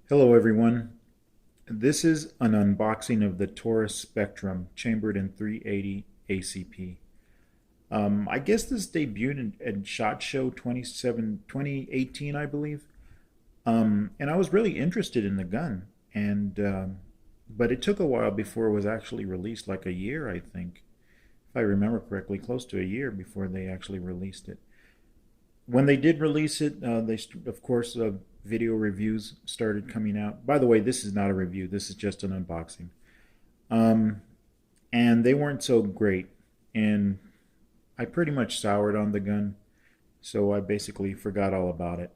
Hello everyone. This is an unboxing of the Taurus Spectrum chambered in 380 ACP. I guess this debuted in SHOT Show 2018, I believe. And I was really interested in the gun, and but it took a while before it was actually released, like a year, I think, if I remember correctly, close to a year before they actually released it. When they did release it, of course, video reviews started coming out. By the way, this is not a review. This is just an unboxing. Um, and they weren't so great. And I pretty much soured on the gun, so I basically forgot all about it.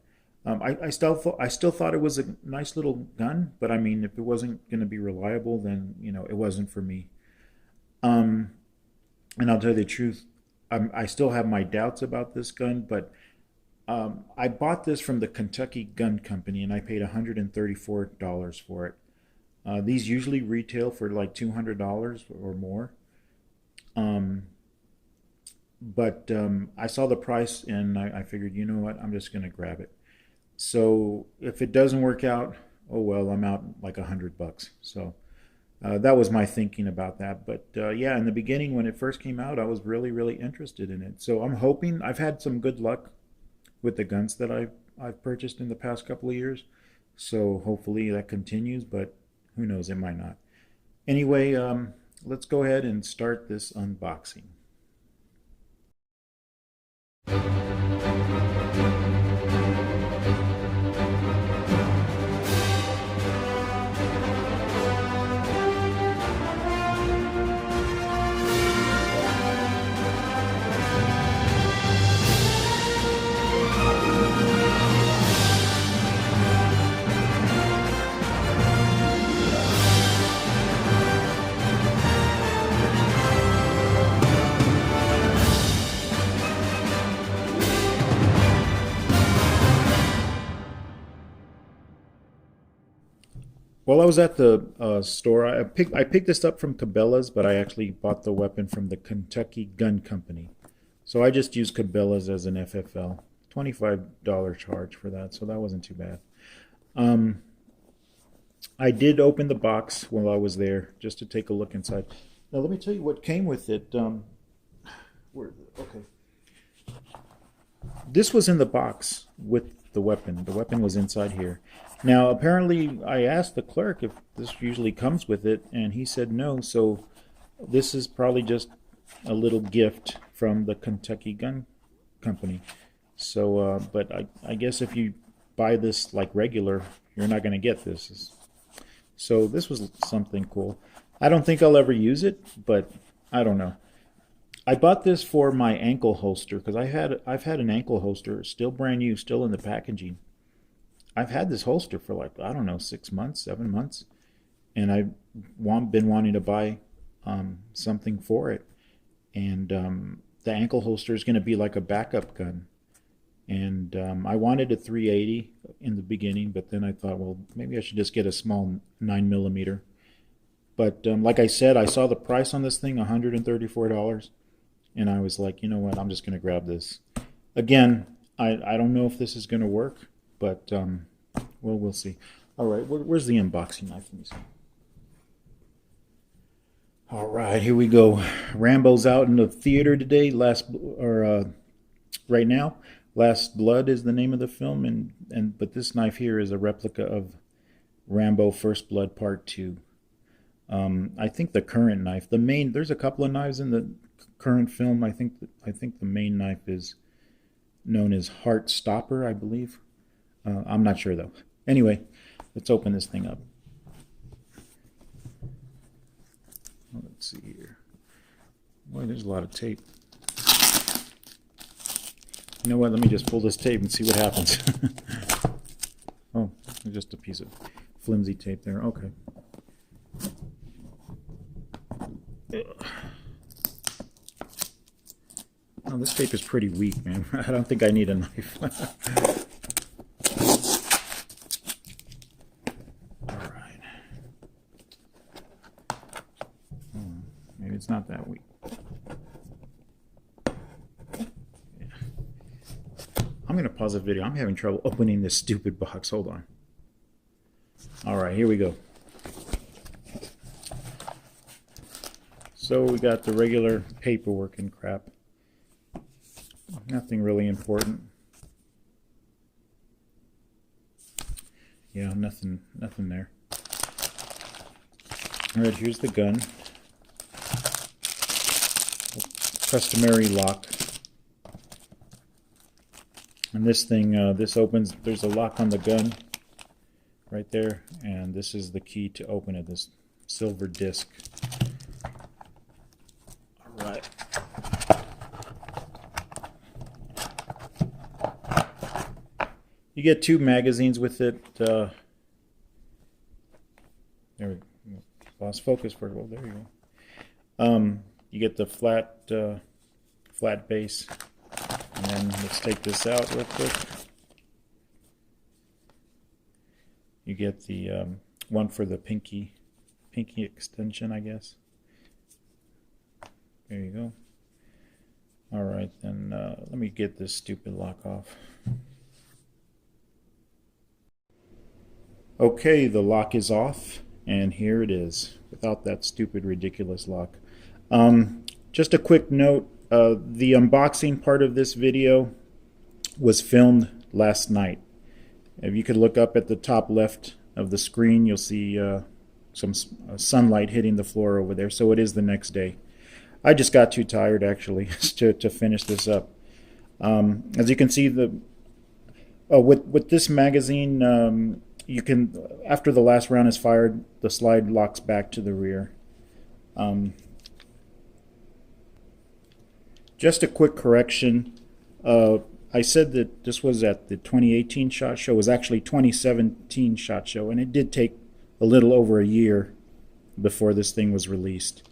I still thought it was a nice little gun, but I mean, if it wasn't going to be reliable, then it wasn't for me. Um, and I'll tell you the truth, I still have my doubts about this gun, but I bought this from the Kentucky Gun Company, and I paid $134 for it. These usually retail for like $200 or more. Um, but I saw the price, and I figured, you know what, I'm just going to grab it. So if it doesn't work out, oh well, I'm out like $100. So that was my thinking about that. But yeah, in the beginning, when it first came out, I was really, really interested in it. So I'm hoping. I've had some good luck with the guns that I've purchased in the past couple of years. So hopefully that continues, but who knows, it might not. Anyway, let's go ahead and start this unboxing. While I was at the store, I picked this up from Cabela's, but I actually bought the weapon from the Kentucky Gun Company. So I just used Cabela's as an FFL. $25 charge for that, so that wasn't too bad. Um, I did open the box while I was there just to take a look inside. Now let me tell you what came with it. Okay, this was in the box with the weapon. The weapon was inside here. Now, apparently, I asked the clerk if this usually comes with it, and he said no. So this is probably just a little gift from the Kentucky Gun Company. So, but I guess if you buy this like regular, you're not going to get this. So this was something cool. I don't think I'll ever use it, but I don't know. I bought this for my ankle holster because I've had an ankle holster, still brand new, still in the packaging. I've had this holster for like, I don't know, 6 months, 7 months, and been wanting to buy something for it. And the ankle holster is going to be like a backup gun. And I wanted a 380 in the beginning, but then I thought, well, maybe I should just get a small 9 millimeter. But like I said, I saw the price on this thing, $134. And I was like, you know what, I'm just going to grab this. Again, I don't know if this is going to work, but well, we'll see. All right, where's the unboxing knife? Let me see. All right, here we go. Rambo's out in the theater today. Right now, Last Blood is the name of the film, but this knife here is a replica of Rambo First Blood Part 2. I think the current knife, there's a couple of knives in the current film. I think the main knife is known as Heart Stopper, I believe. I'm not sure though. Anyway, let's open this thing up. Let's see here. Boy, there's a lot of tape. You know what? Let me just pull this tape and see what happens. Oh, just a piece of flimsy tape there. Okay. Oh, this tape is pretty weak, man. I don't think I need a knife. All right. Maybe it's not that weak. Yeah. I'm going to pause the video. I'm having trouble opening this stupid box. Hold on. All right, here we go. So we got the regular paperwork and crap. Nothing really important. Yeah, nothing there. All right, here's the gun. Customary lock. And this thing, this opens, there's a lock on the gun right there, and this is the key to open it, this silver disc. All right. You get 2 magazines with it. There we go. Lost focus for it. Well, there you go. You get the flat base. And then let's take this out real quick. You get the one for the pinky extension, I guess. There you go. All right, then let me get this stupid lock off. Okay, the lock is off, and here it is, without that stupid, ridiculous lock. Just a quick note, the unboxing part of this video was filmed last night. If you could look up at the top left of the screen, you'll see some sunlight hitting the floor over there, so it is the next day. I just got too tired, actually, to finish this up. As you can see, with this magazine, you can, after the last round is fired, the slide locks back to the rear. Just a quick correction. I said that this was at the 2018 SHOT Show. It was actually 2017 SHOT Show, and it did take a little over a year before this thing was released.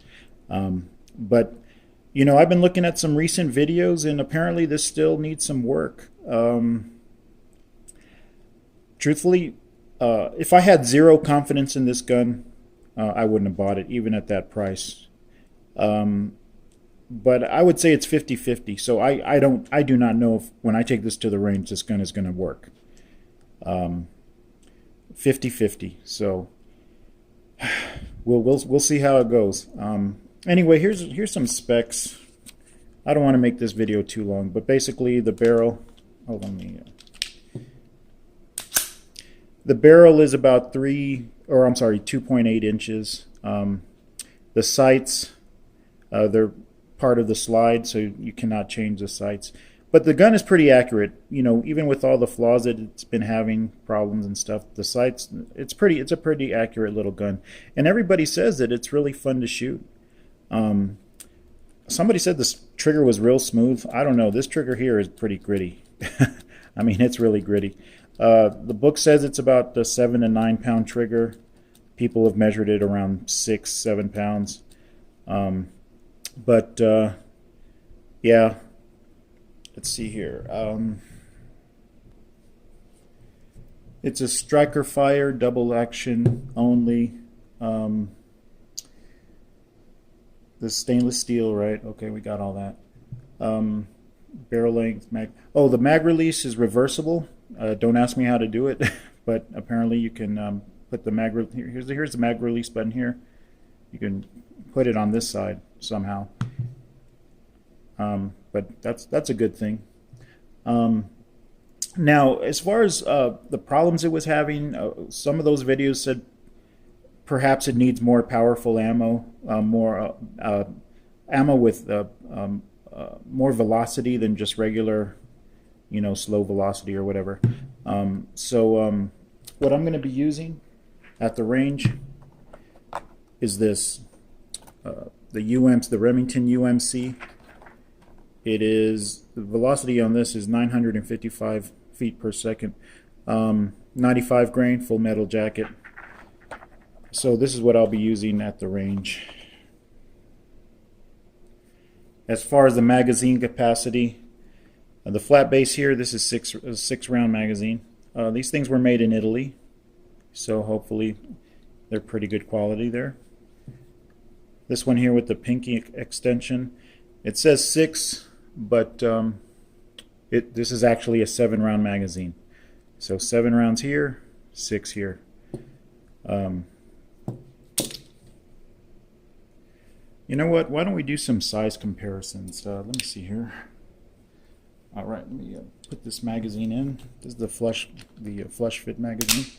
But, you know, I've been looking at some recent videos, and apparently this still needs some work. Truthfully, if I had zero confidence in this gun, I wouldn't have bought it, even at that price. But I would say it's 50-50. So I do not know if when I take this to the range, this gun is going to work. 50-50. So we'll see how it goes. Anyway, here's some specs. I don't want to make this video too long, but basically the barrel. Hold on, the barrel is about 2.8 inches. The sights, they're part of the slide, so you cannot change the sights. But the gun is pretty accurate. You know, even with all the flaws that it's been having, problems and stuff, the sights, it's a pretty accurate little gun. And everybody says that it's really fun to shoot. Somebody said this trigger was real smooth. I don't know. This trigger here is pretty gritty. I mean, it's really gritty. The book says it's about a 7 to 9 pound trigger. People have measured it around 6-7 pounds. Yeah, let's see here. It's a striker fire, double action only. The stainless steel, right? Okay, we got all that. Barrel length, the mag release is reversible. Don't ask me how to do it, but apparently you can put the mag. Here's the mag release button here. You can put it on this side somehow. But that's a good thing. Now, as far as the problems it was having, some of those videos said perhaps it needs more powerful ammo, more ammo with more velocity than just regular, slow velocity or whatever. What I'm going to be using at the range is this, the Remington UMC. The velocity on this is 955 feet per second. 95 grain, full metal jacket. So this is what I'll be using at the range. As far as the magazine capacity, the flat base here, this is a 6-round magazine. These things were made in Italy, so hopefully they're pretty good quality there. This one here with the pinky extension, it says 6, but this is actually a 7-round magazine. So 7 rounds here, 6 here. Um, you know what? Why don't we do some size comparisons? Let me see here. All right, let me put this magazine in. This is the flush fit magazine.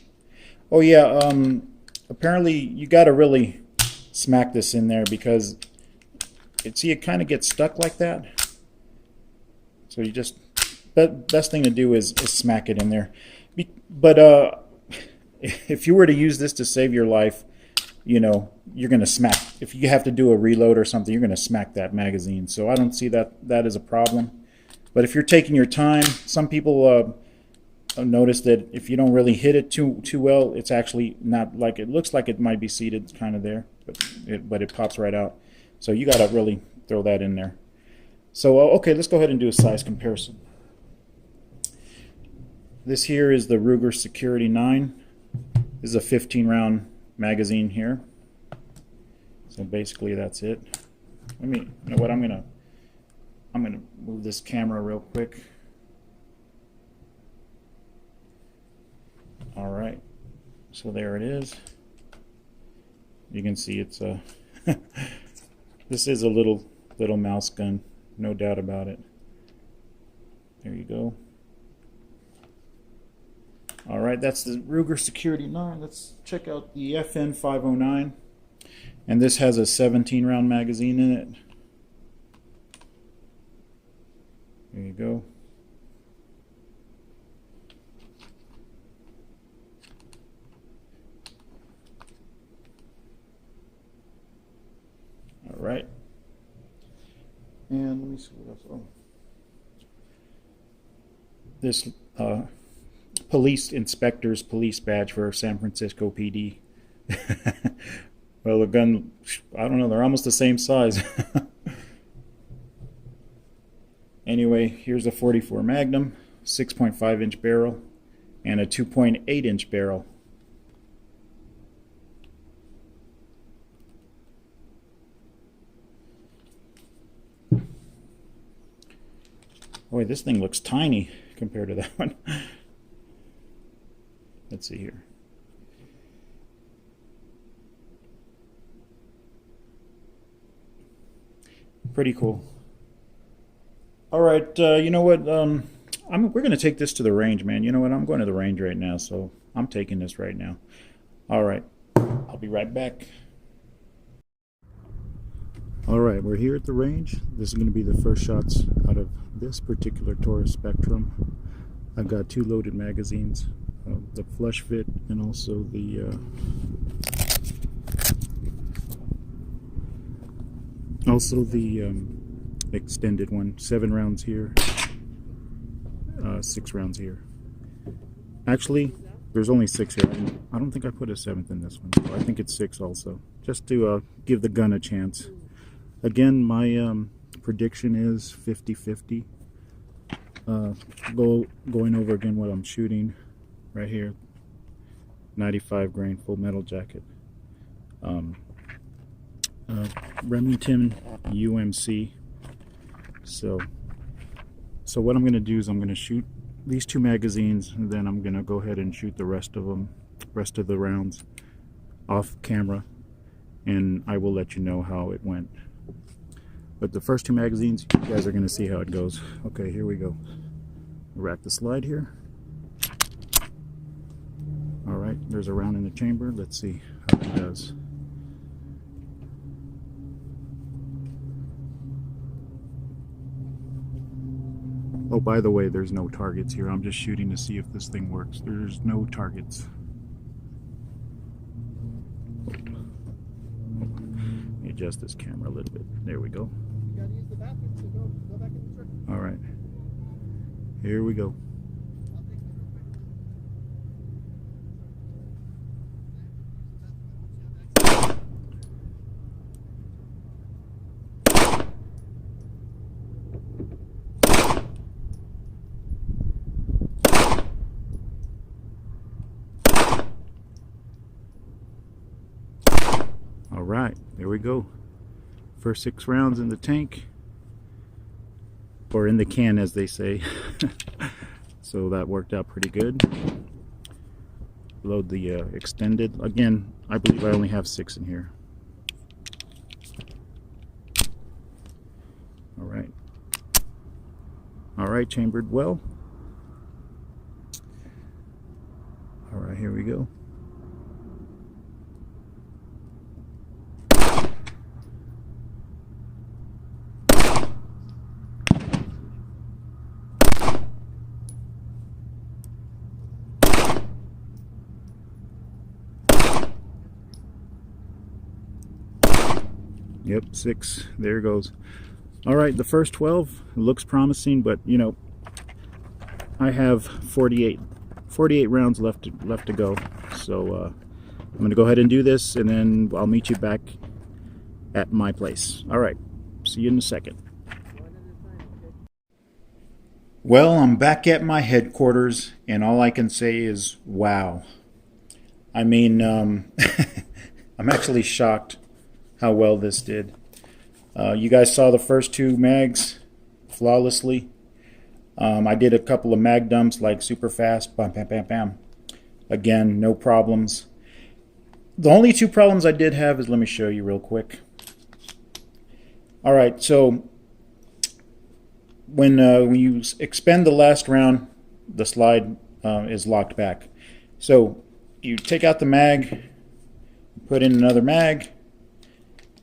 Oh yeah. Apparently you got to really smack this in there because it kind of gets stuck like that. So you just best thing to do is smack it in there. But if you were to use this to save your life, you know, you're going to smack. If you have to do a reload or something, you're going to smack that magazine. So I don't see that as a problem. But if you're taking your time, some people notice that if you don't really hit it too well, it's actually not like it looks like it might be seated kind of there, but it pops right out. So you got to really throw that in there. So okay, let's go ahead and do a size comparison. This here is the Ruger Security 9. This is a 15 round magazine here. So basically that's it. You know what, I'm gonna move this camera real quick. All right, so there it is. You can see it's a this is a little mouse gun, no doubt about it. There you go. All right, that's the Ruger Security 9. Let's check out the FN 509, and this has a 17 round magazine in it. There you go. All right. And let me see what else. Oh. This police inspector's police badge for San Francisco PD. Well, the gun, I don't know, they're almost the same size. Anyway, here's a 44 Magnum, 6.5 inch barrel, and a 2.8 inch barrel. Boy, this thing looks tiny compared to that one. Let's see here. Pretty cool. All right, you know what? We're going to take this to the range, man. You know what? I'm going to the range right now, so I'm taking this right now. All right, I'll be right back. All right, we're here at the range. This is going to be the first shots out of this particular Taurus Spectrum. I've got two loaded magazines, the flush fit and also the extended one. 7 rounds here, 6 rounds here. Actually, there's only 6 here. I don't think I put a 7th in this one, so I think it's 6 also, just to give the gun a chance. Again, my prediction is 50-50. Going over again what I'm shooting right here. 95 grain full metal jacket. Remington UMC. So what I'm going to do is I'm going to shoot these 2 magazines, and then I'm going to go ahead and shoot the rest of the rounds off camera, and I will let you know how it went. But the first 2 magazines, you guys are going to see how it goes. Okay, here we go. Rack the slide here. All right, there's a round in the chamber. Let's see how it does. Oh, by the way, there's no targets here. I'm just shooting to see if this thing works. There's no targets. Let me adjust this camera a little bit. There we go. You gotta use the bathroom to go back in the circle. All right. Here we go. All right, there we go. First 6 rounds in the tank, or in the can as they say. So that worked out pretty good. load the extended. Again, I believe I only have 6 in here. All right. All right, chambered well. All right, here we go. Yep, 6. There it goes. All right, the first 12 looks promising, but you know, I have 48 rounds left to go. So I'm going to go ahead and do this, and then I'll meet you back at my place. All right, see you in a second. Well, I'm back at my headquarters, and all I can say is wow. I mean, I'm actually shocked how well this did. You guys saw the first 2 mags flawlessly. I did a couple of mag dumps like super fast, bam, bam, bam, bam. Again, no problems. The only 2 problems I did have is, let me show you real quick. All right, so when you expend the last round, the slide is locked back. So you take out the mag, put in another mag.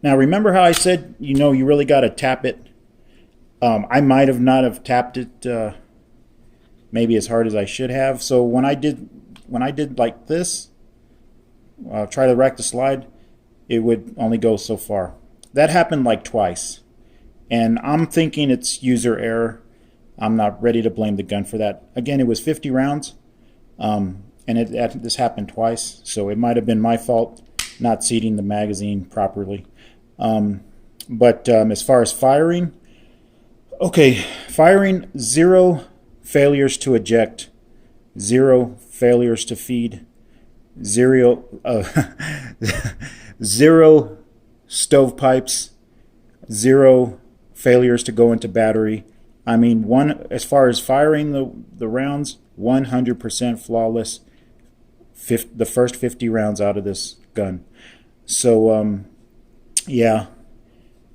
Now remember how I said, you know, you really got to tap it. I might have not have tapped it maybe as hard as I should have. So when I did like this, try to rack the slide, it would only go so far. That happened like twice. And I'm thinking it's user error. I'm not ready to blame the gun for that. Again, it was 50 rounds, and this happened twice, so it might have been my fault not seating the magazine properly. But as far as firing, okay, firing, 0 failures to eject, 0 failures to feed, 0, 0 stovepipes, 0 failures to go into battery. I mean, as far as firing the rounds, 100% flawless. The first 50 rounds out of this gun. So yeah,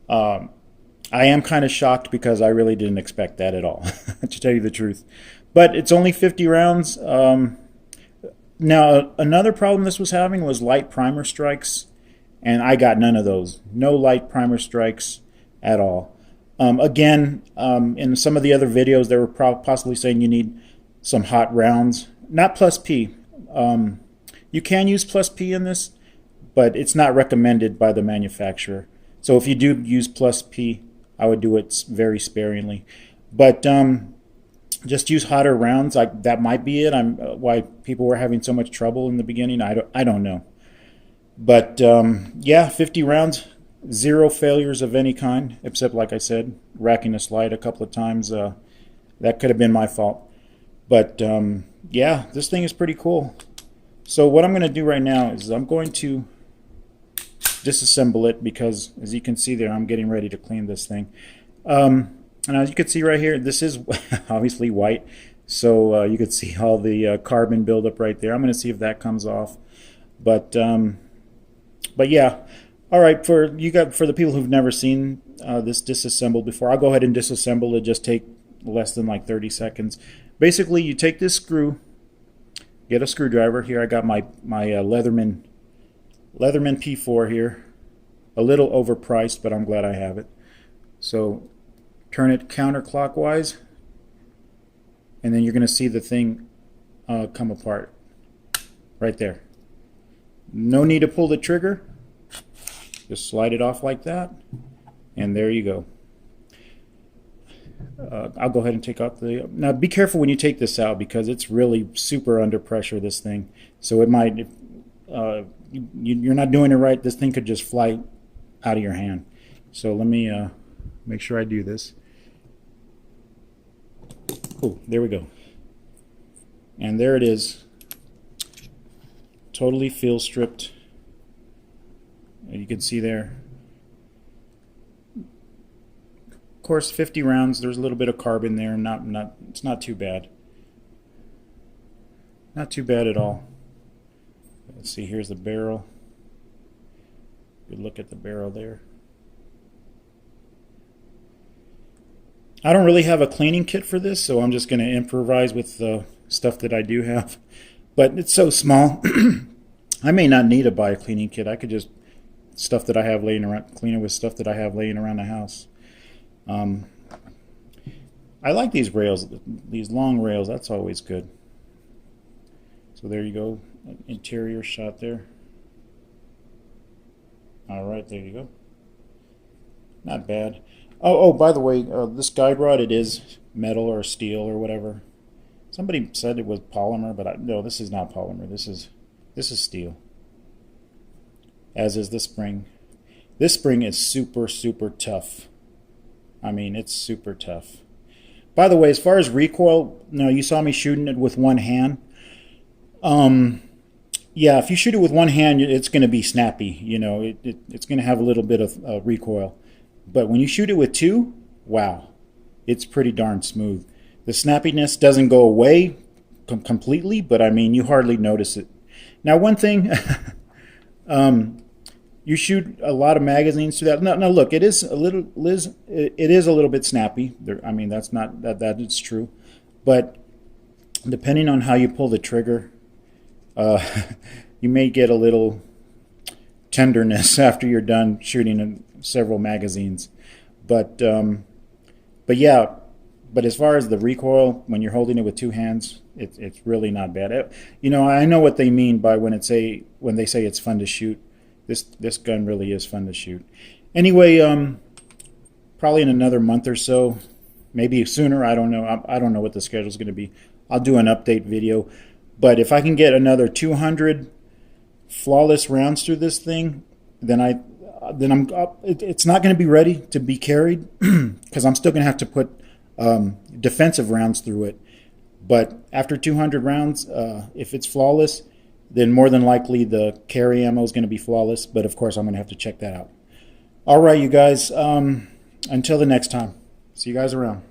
I am kind of shocked because I really didn't expect that at all, to tell you the truth. But it's only 50 rounds. Now another problem this was having was light primer strikes, and I got none of those. No light primer strikes at all. Again, in some of the other videos, they were possibly saying you need some hot rounds. Not plus P. You can use plus P in this, but it's not recommended by the manufacturer. So if you do use plus P, I would do it very sparingly. But just use hotter rounds. That might be it. Why people were having so much trouble in the beginning. I don't know. But yeah, 50 rounds. 0 failures of any kind, except, like I said, racking the slide a couple of times. That could have been my fault. But yeah, this thing is pretty cool. So what I'm going to do right now is I'm going to disassemble it because, as you can see there, I'm getting ready to clean this thing. And as you can see right here, this is obviously white. So you can see all the carbon buildup right there. I'm going to see if that comes off. But yeah. All right, for the people who've never seen this disassembled before, I'll go ahead and disassemble it. Just take less than like 30 seconds. Basically, you take this screw, get a screwdriver. Here I got my Leatherman P4 here. A little overpriced, but I'm glad I have it. So turn it counterclockwise, and then you're going to see the thing come apart right there. No need to pull the trigger. Just slide it off like that, and there you go. I'll go ahead and take out the... Now be careful when you take this out because it's really super under pressure, this thing. So it might... you're not doing it right, this thing could just fly out of your hand. So let me make sure I do this. Oh, there we go. And there it is. Totally feel stripped. You can see there. Of course, 50 rounds. There's a little bit of carbon there. It's not too bad. Not too bad at all. See, here's the barrel. Good look at the barrel there. I don't really have a cleaning kit for this, so I'm just going to improvise with the stuff that I do have. But it's so small, I may not need to buy a cleaning kit. I could just stuff that I have laying around, clean it with stuff that I have laying around the house. Um, I like these rails, these long rails. That's always good. So there you go, interior shot there. All right, there you go. Not bad. Oh, by the way, this guide rod, it is metal or steel or whatever. Somebody said it was polymer, but no, this is not polymer. This is steel. As is the spring. This spring is super, super tough. I mean, it's super tough. By the way, as far as recoil, no, you saw me shooting it with one hand. Yeah, if you shoot it with one hand, it's going to be snappy. You know, it's going to have a little bit of recoil. But when you shoot it with two, wow, it's pretty darn smooth. The snappiness doesn't go away completely, but I mean, you hardly notice it. Now, one thing, you shoot a lot of magazines to that. Now, look, it is a little, Liz, it is a little bit snappy. I mean, that is true, but depending on how you pull the trigger, you may get a little tenderness after you're done shooting several magazines. But yeah, but as far as the recoil, when you're holding it with two hands, it's really not bad. You know, I know what they mean by when they say it's fun to shoot. This gun really is fun to shoot. Anyway, probably in another month or so, maybe sooner. I don't know. I don't know what the schedule is going to be. I'll do an update video. But if I can get another 200 flawless rounds through this thing, then I'm it's not going to be ready to be carried because I'm still going to have to put defensive rounds through it. But after 200 rounds, if it's flawless, then more than likely the carry ammo is going to be flawless. But of course, I'm going to have to check that out. All right, you guys. Until the next time. See you guys around.